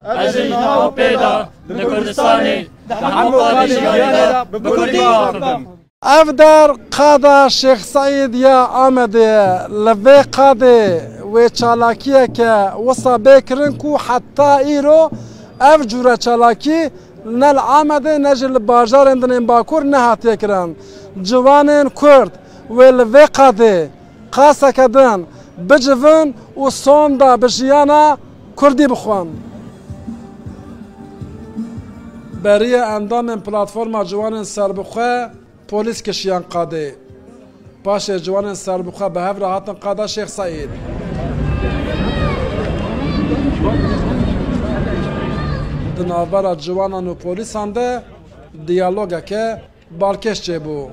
أجينا وبيدا لكردستاني نحن قادشيانا بكردي افدر قادا شيخ سعيد يا آمدي لفي قادي وچالاكيه که وصا بكرنكو حتى ايرو اف جورا چالاكي نل آمده نجل باجار اندن باكور نهات يكرن جوانين كرد ولفي قادي قاسا كدن بجفن و صوندا بجيانا كردي بخوان بريه اندام پلاتفورما جوانين سربخواه پلیس کشیان قاده باش جوان سربخواه به هفر هاتن قاده شیخ سعید دنابرا جوانان و پلیسان ده دیالوگه که بالکش چه بو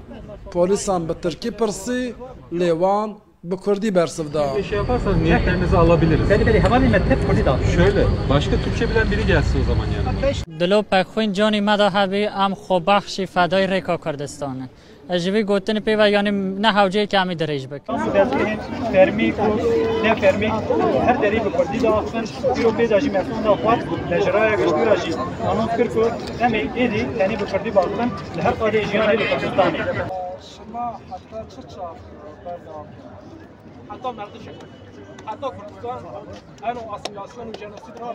پلیسان به ترکی پرسی لیوان bu Kürdi bersivda. Bir şey yaparsanız niyetlerinizi alabiliriz. Şöyle, başka Türkçe bilen biri gelsin o zaman yani. دلو پخوین جانی مدا هبی ام خوبخشی فدای ریکا کردستانه. اجوی گوتن پی و یعنی نه حوجه کمی دریج بک. فرمی کو نه فرمی هر دری به کردی داخل بیرو پی داجی مسئول داخل نجرای گشتی راجی. آنون فکر کو نمی ایدی یعنی به کردی باختن لهر قاده جیانی به کردستانی. شما حتی چه چاپ بردام؟ حتی مردش حتی کردستان اینو اسیلاسیون و جنوسید را